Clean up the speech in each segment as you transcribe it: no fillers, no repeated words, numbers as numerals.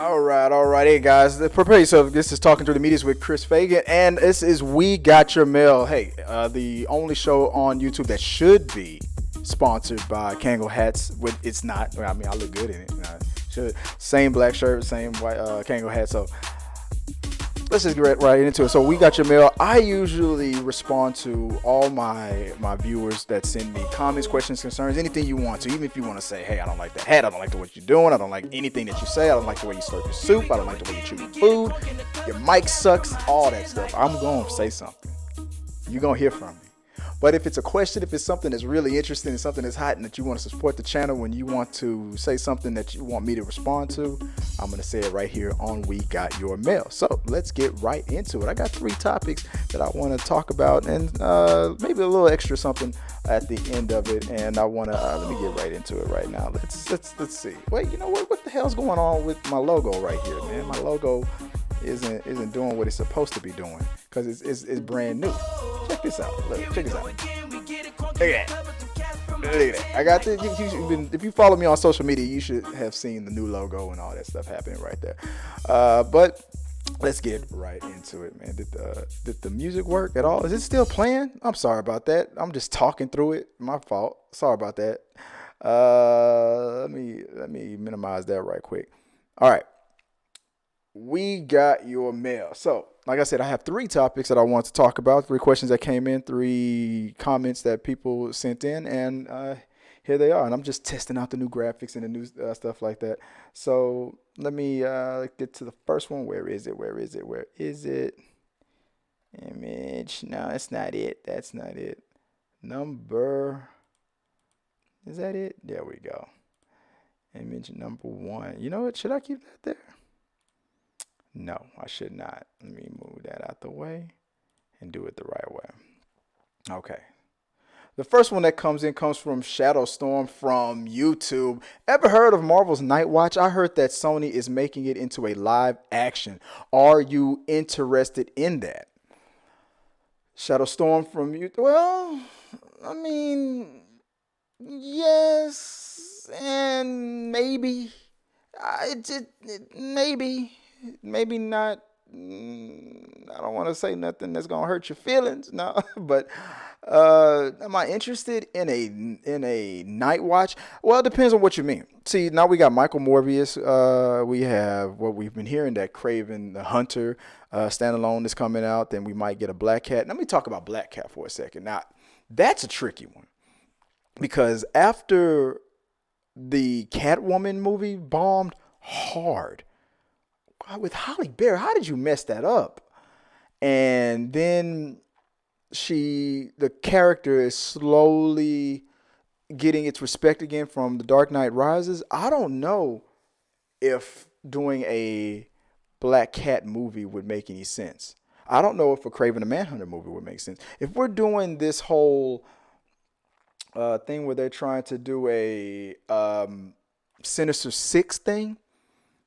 All right. Hey guys, prepare yourself. This is Talking Through the Medias with Chris Fagan, and this is We Got Your Mail. Hey, the only show on YouTube that should be sponsored by Kangol hats. It's not. I mean, I look good in it. Should same black shirt, same white Kangol hat. So let's just get right into it. So we got your mail. I usually respond to all my viewers that send me comments, questions, concerns, anything you want to. Even if you want to say, hey, I don't like that hat, I don't like the way you're doing, I don't like anything that you say, I don't like the way you serve your soup, I don't like the way you chew your food, your mic sucks, all that stuff. I'm going to say something. You're going to hear from me. But if it's a question, if it's something that's really interesting and something that's hot and that you want to support the channel, when you want to say something that you want me to respond to, I'm going to say it right here on We Got Your Mail. So let's get right into it. I got 3 topics that I want to talk about and maybe a little extra something at the end of it. And I want to, let me get right into it right now. Let's see. Wait, you know what? What the hell's going on with my logo right here, man? My logo isn't doing what it's supposed to be doing because it's brand new. Check this out. Look, check this out. Look at that. Look at that. I got this. If you follow me on social media, you should have seen the new logo and all that stuff happening right there. But let's get right into it, man. Did the music work at all? Is it still playing? I'm sorry about that. I'm just talking through it. My fault. Sorry about that. Let me minimize that right quick. All right. We got your mail. So, like I said, I have 3 topics that I want to talk about, 3 questions that came in, 3 comments that people sent in, and here they are. And I'm just testing out the new graphics and the new stuff like that. So, let me get to the first one. Where is it? Image. No, that's not it. That's not it. Number. Is that it? There we go. Image number 1. You know what? Should I keep that there? No, I should not. Let me move that out the way and do it the right way. Okay. The first one that comes from Shadow Storm from YouTube. Ever heard of Marvel's Nightwatch? I heard that Sony is making it into a live action. Are you interested in that? Shadow Storm from YouTube. Well, I mean, yes and maybe. Maybe not. I don't want to say nothing that's gonna hurt your feelings, no. But am I interested in a night watch? Well, it depends on what you mean. See, now we got Michael Morbius. We have what we've been hearing, that Kraven the Hunter standalone is coming out. Then we might get a Black Cat. Let me talk about Black Cat for a second. Now, that's a tricky one because after the Catwoman movie bombed hard with Halle Berry, how did you mess that up? And then the character is slowly getting its respect again from The Dark Knight Rises. I don't know if doing a Black Cat movie would make any sense. I don't know if a Kraven the Manhunter movie would make sense. If we're doing this whole thing where they're trying to do a Sinister Six thing,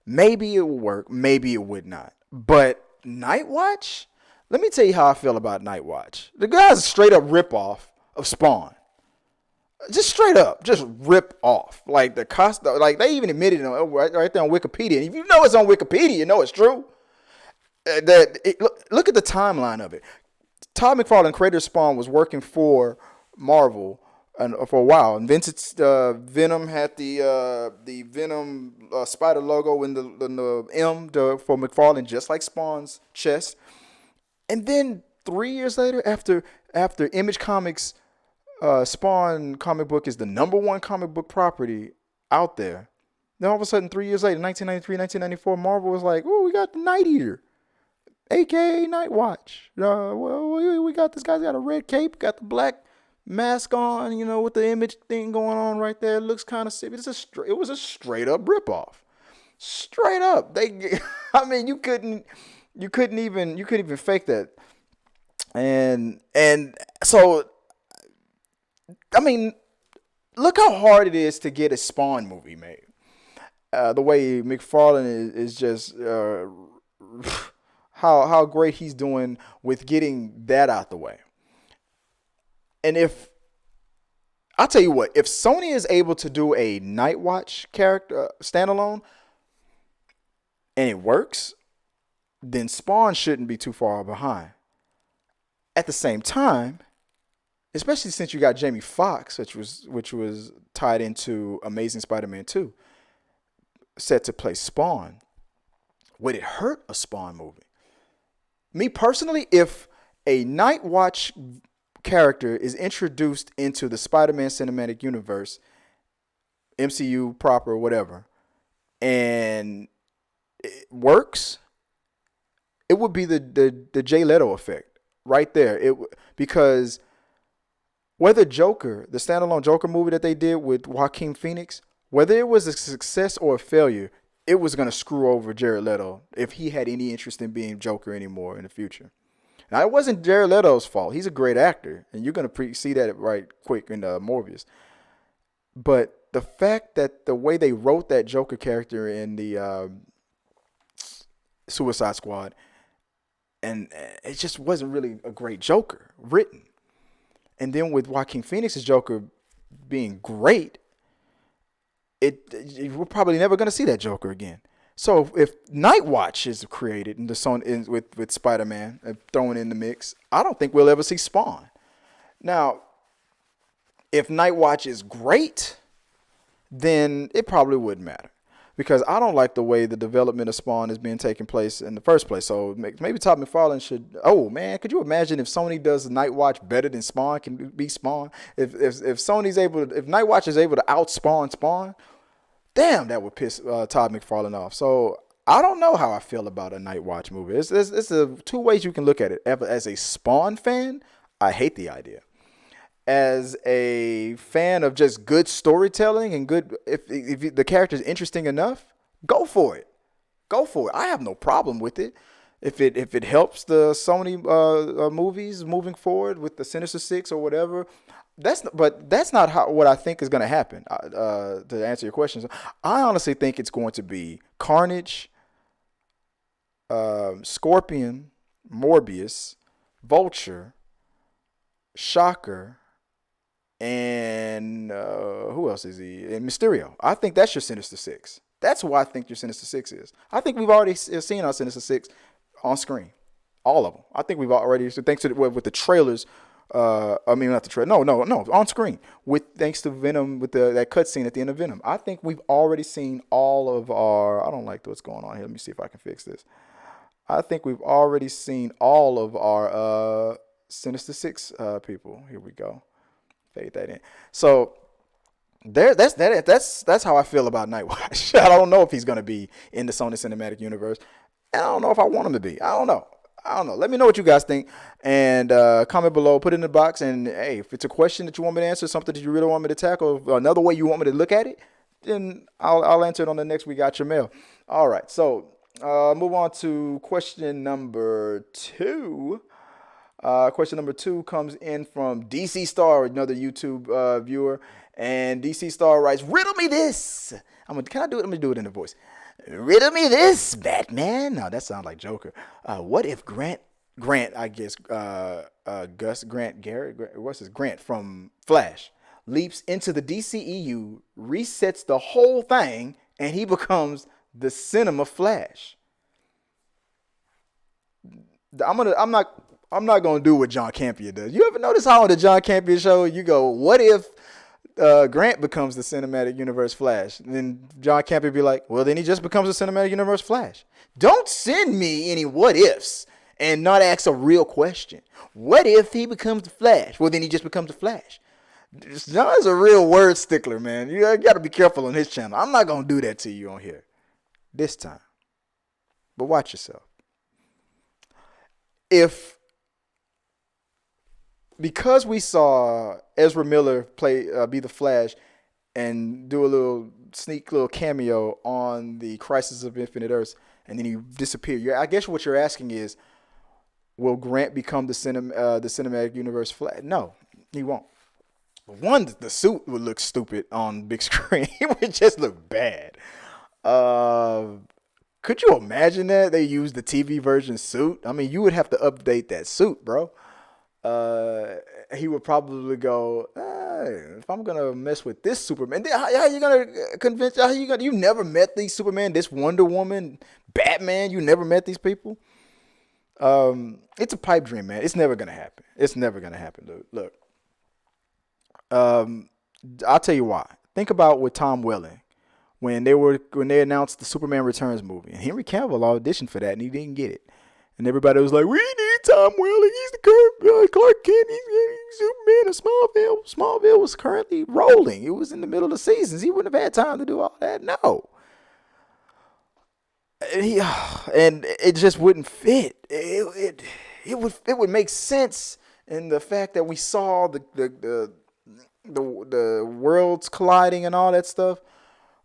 maybe it would work, maybe it would not. But Nightwatch? Let me tell you how I feel about Nightwatch. The guy's a straight up ripoff of Spawn. Just straight up, just rip off. Like the cost, like they even admitted it right there on Wikipedia. If you know it's on Wikipedia, you know it's true. Look at the timeline of it. Todd McFarlane, creator of Spawn, was working for Marvel for a while. Invented Venom, had the Venom spider logo in the M for McFarlane, just like Spawn's chest. And then 3 years later, after Image Comics, Spawn comic book is the #1 comic book property out there. Then all of a sudden, 3 years later, 1993, 1994, Marvel was like, "Oh, we got the Night Eater, aka Nightwatch. Well, we got this guy's got a red cape, got the black mask on, with the Image thing going on right there. It looks kind of sick. It was a straight up ripoff. Straight up. I mean, you couldn't even fake that. And so, I mean, look how hard it is to get a Spawn movie made. The way McFarlane is just how great he's doing with getting that out the way. And I'll tell you what, if Sony is able to do a Nightwatch character standalone, and it works, then Spawn shouldn't be too far behind. At the same time, especially since you got Jamie Foxx, which was tied into Amazing Spider-Man 2, set to play Spawn, would it hurt a Spawn movie? Me personally, if a Nightwatch character is introduced into the Spider-Man cinematic universe, MCU proper, whatever, and it works, it would be the Jay Leto effect right there. Because whether Joker, the standalone Joker movie that they did with Joaquin Phoenix, whether it was a success or a failure, it was going to screw over Jared Leto if he had any interest in being Joker anymore in the future. Now, it wasn't Jared Leto's fault. He's a great actor, and you're going to see that right quick in Morbius. But the fact that the way they wrote that Joker character in the Suicide Squad, and it just wasn't really a great Joker written. And then with Joaquin Phoenix's Joker being great, we're probably never going to see that Joker again. So if Nightwatch is created in the Sony with Spider-Man thrown in the mix, I don't think we'll ever see Spawn. Now, if Nightwatch is great, then it probably wouldn't matter, because I don't like the way the development of Spawn is being taken place in the first place. So maybe Todd McFarlane should. Oh man, could you imagine if Sony does Nightwatch better than Spawn can be Spawn? If Nightwatch is able to outspawn Spawn, damn, that would piss Todd McFarlane off. So I don't know how I feel about a Nightwatch movie. It's two ways you can look at it. As a Spawn fan, I hate the idea. As a fan of just good storytelling and good, if the character is interesting enough, go for it. Go for it. I have no problem with it. If it helps the Sony movies moving forward with the Sinister Six or whatever, that's not what I think is going to happen. To answer your questions, I honestly think it's going to be Carnage, Scorpion, Morbius, Vulture, Shocker, and who else is he? And Mysterio. I think that's your Sinister Six. That's who I think your Sinister Six is. I think we've already seen our Sinister Six on screen. All of them. I think we've already, thanks to with the trailers. Not the trailer. No, on screen. Thanks to Venom, with that cutscene at the end of Venom. I think we've already seen all of our. I don't like what's going on here. Let me see if I can fix this. I think we've already seen all of our Sinister Six people. Here we go. Fade that in. So that's how I feel about Nightwatch. I don't know if he's gonna be in the Sony Cinematic Universe. And I don't know if I want him to be. I don't know. Let me know what you guys think, and comment below. Put it in the box. And hey, if it's a question that you want me to answer, something that you really want me to tackle, another way you want me to look at it, then I'll answer it on the next We Got Your Mail. All right. So move on to question number 2. Question number 2 comes in from DCStar, another YouTube viewer, and DCStar writes, "Riddle me this." Can I do it? Let me do it in the voice. "Riddle me this, Batman." No, that sounds like Joker. What if Grant? I guess Grant from Flash leaps into the DCEU, resets the whole thing, and he becomes the Cinema Flash. I'm not gonna do what John Campea does. You ever notice how on the John Campea show you go, "What if Grant becomes the Cinematic Universe Flash?" And then John Campea be like, "Well, then he just becomes the Cinematic Universe Flash." Don't send me any what ifs and not ask a real question. What if he becomes the Flash? Well, then he just becomes the Flash. John's a real word stickler, man. You got to be careful on his channel. I'm not gonna do that to you on here this time. But watch yourself. Because we saw Ezra Miller be the Flash and do a little sneak little cameo on the Crisis of Infinite Earths, and then he disappeared. I guess what you're asking is, will Grant become the Cinematic Universe Flash? No, he won't. One, the suit would look stupid on big screen. It would just look bad. Could you imagine that they use the TV version suit? I mean, you would have to update that suit, bro. he would probably go, if I'm gonna mess with this Superman, then how you gonna convince? You never met these Superman, this Wonder Woman, Batman. You never met these people. It's a pipe dream, man. It's never gonna happen. It's never gonna happen, dude. Look, I'll tell you why. Think about with Tom Welling when they announced the Superman Returns movie, and Henry Cavill auditioned for that, and he didn't get it. And everybody was like, we need Tom Welling. He's the current Clark Kent. He's Superman of Smallville. Smallville was currently rolling. It was in the middle of the seasons. He wouldn't have had time to do all that. No. And it just wouldn't fit. It would make sense in the fact that we saw the worlds colliding and all that stuff.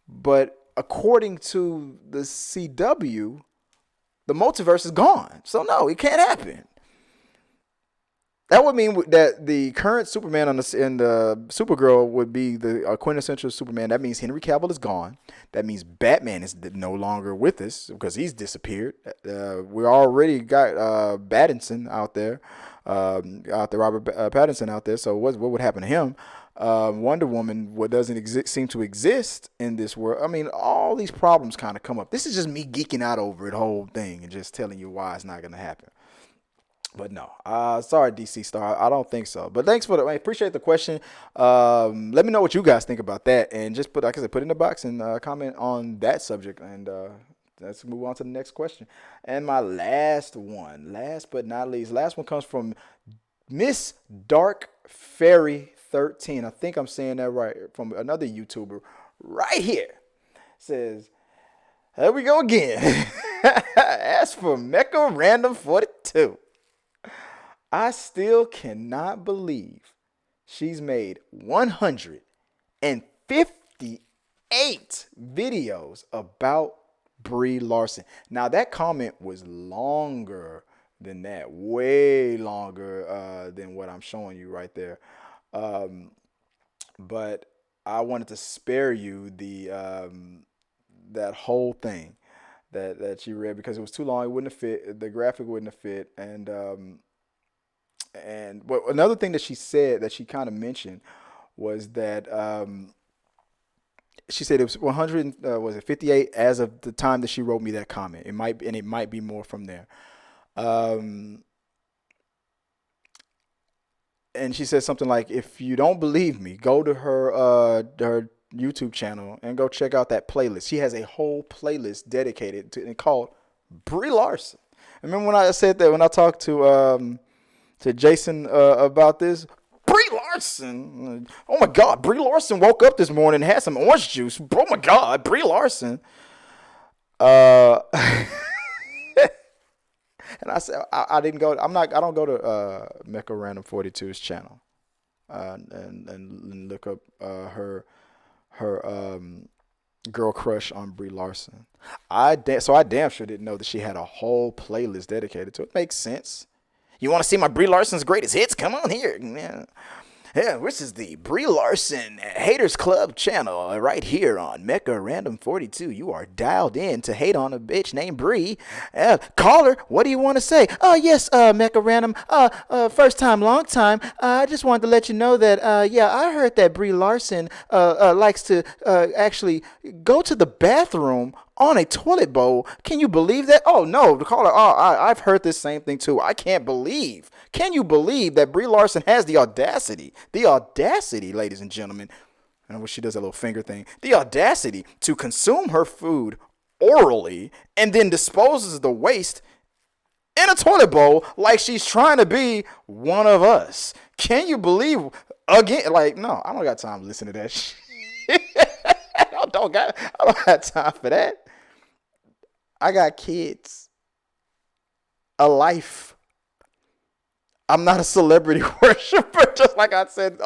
But according to the CW, the multiverse is gone. So no, it can't happen. That would mean that the current Superman and the Supergirl would be the quintessential Superman. That means Henry Cavill is gone. That means Batman is no longer with us because he's disappeared. We already got Pattinson out there, Robert Pattinson out there. So what would happen to him? Wonder Woman, what doesn't seem to exist in this world. I mean, all these problems kind of come up. This is just me geeking out over the whole thing and just telling you why it's not going to happen. But no, sorry, DCStar. I don't think so. But thanks I appreciate the question. Let me know what you guys think about that, and just put in the box and comment on that subject. And let's move on to the next question. And my last one, last but not least, comes from MissDarkFaerie 13. I think I'm saying that right, from another YouTuber right here. Says, here we go again. As for Mecha Random 42, I still cannot believe she's made 158 videos about Brie Larson. Now that comment was longer than that, way longer than what I'm showing you right there. But I wanted to spare you that whole thing that you read because it was too long. It wouldn't have fit. The graphic wouldn't have fit. But another thing that she said that she kind of mentioned was that she said it was 58 as of the time that she wrote me that comment. It might be more from there. And she said something like, if you don't believe me, go to her YouTube channel and go check out that playlist. She has a whole playlist dedicated to and called Brie Larson. Remember when I said that when I talked to Jason about this? Brie Larson. Oh my God, Brie Larson woke up this morning and had some orange juice. Oh my God, Brie Larson. And I said I didn't go. I don't go to Mecha Random 42's channel and look up her girl crush on Brie Larson. So I damn sure didn't know that she had a whole playlist dedicated to it. Makes sense. You want to see my Brie Larson's greatest hits? Come on here. Yeah, this is the Brie Larson Haters Club channel right here on Mecha Random 42. You are dialed in to hate on a bitch named Brie. Caller, what do you want to say? Oh, yes, Mecha Random. First time, long time. I just wanted to let you know that, I heard that Brie Larson likes to actually go to the bathroom on a toilet bowl. Can you believe that? Oh, no, the caller, I've heard this same thing too. I can't believe. Can you believe that Brie Larson has the audacity, ladies and gentlemen, and I wish she does a little finger thing, the audacity to consume her food orally and then disposes the waste in a toilet bowl like she's trying to be one of us. Can you believe, again, like, no, I don't got time to listen to that shit. I don't have time for that. I got kids, a life. I'm not a celebrity worshiper, just like I said.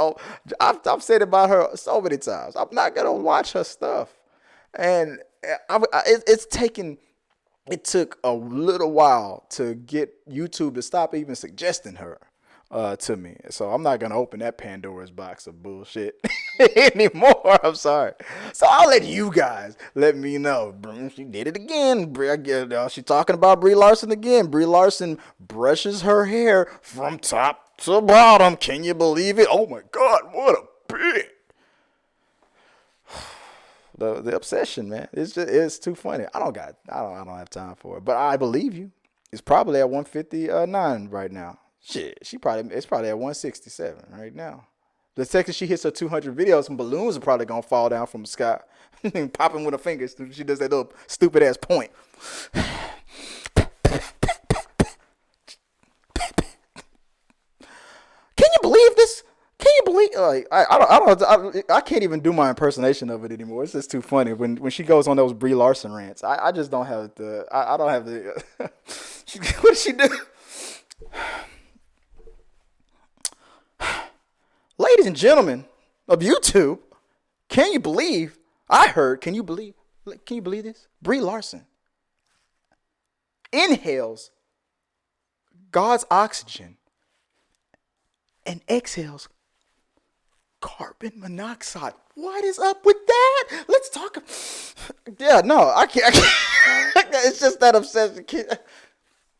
I've said about her so many times. I'm not gonna watch her stuff, and it took a little while to get YouTube to stop even suggesting her to me. So I'm not gonna open that Pandora's box of bullshit anymore. I'm sorry. So I'll let you guys let me know. She did it again. She's talking about Brie Larson again. Brie Larson brushes her hair from top to bottom. Can you believe it? Oh my God, what a bit. The obsession, man. It's too funny. I don't have time for it. But I believe you. It's probably at 159 right now. Shit, it's probably at 167 right now. The second she hits her 200 videos, some balloons are probably gonna fall down from the sky, popping with her fingers. She does that little stupid ass point. Can you believe this? Can you believe? Like, I can't even do my impersonation of it anymore. It's just too funny when she goes on those Brie Larson rants. I just don't have the. I don't have the. What does she do? Ladies and gentlemen of YouTube, can you believe? I heard. Can you believe? Can you believe this? Brie Larson inhales God's oxygen and exhales carbon monoxide. What is up with that? Let's talk. Yeah, no, I can't. It's just that obsession.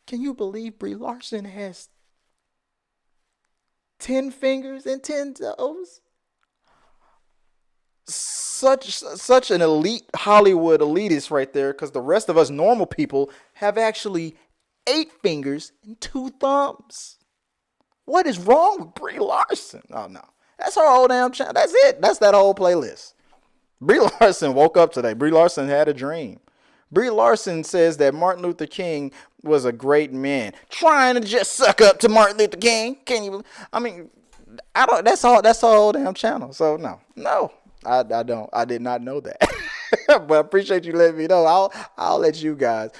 Can you believe Brie Larson has 10 fingers and 10 toes? Such an elite Hollywood elitist right there, because the rest of us normal people have actually 8 fingers and 2 thumbs. What is wrong with Brie Larson? Oh no, that's her whole damn channel. That's it. That's that whole playlist. Brie Larson woke up today. Brie Larson had a dream. Brie Larson says that Martin Luther King was a great man, trying to just suck up to Martin Luther King. Can you? I mean, I don't. That's all. That's her whole damn channel. So no, I don't. I did not know that. But I appreciate you letting me know. I'll let you guys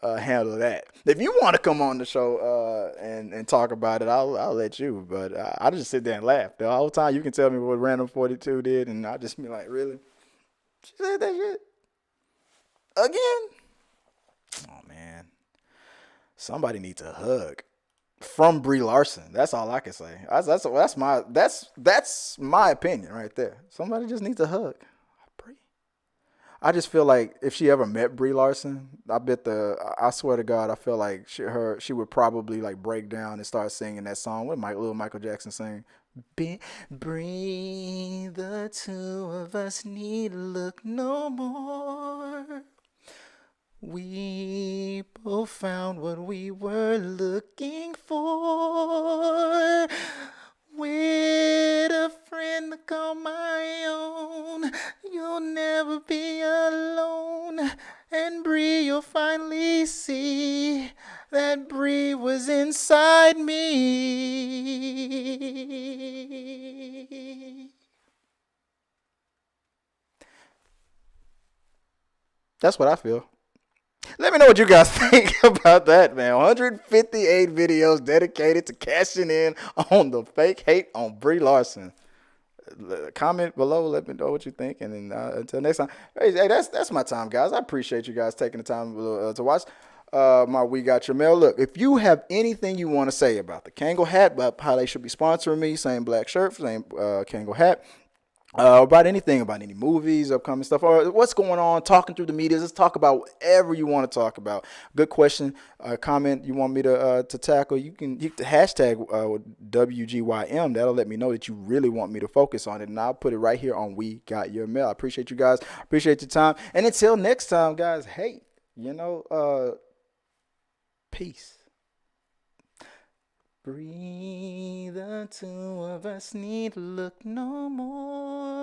handle that. If you want to come on the show and talk about it, I'll let you. But I just sit there and laugh the whole time. You can tell me what Random 42 did, and I'll just be like, really? She said that shit again? Oh man, somebody needs a hug from Brie Larson. That's all I can say. That's my opinion right there. Somebody just needs a hug. I just feel like if she ever met Brie Larson, I swear to God, I feel like she would probably like break down and start singing that song. What little Michael Jackson sang? Brie, the two of us need look no more. We both found what we were looking for. With a friend to call my own, you'll never be alone. And Brie, you'll finally see that Brie was inside me. That's what I feel. Let me know what you guys think about that, man. 158 videos dedicated to cashing in on the fake hate on Brie Larson. Comment below. Let me know what you think. And then until next time. Hey, that's my time, guys. I appreciate you guys taking the time to watch my We Got Your Mail. Look, if you have anything you want to say about the Kangol hat, about how they should be sponsoring me, same black shirt, same Kangol hat, about anything, about any movies, upcoming stuff, or what's going on, talking through the media. Let's talk about whatever you want to talk about. Good question, comment you want me to tackle. You can hashtag WGYM. That'll let me know that you really want me to focus on it, and I'll put it right here on We Got Your Mail. I appreciate you guys. Appreciate your time. And until next time, guys, hey, peace. Breathe, the two of us need look no more.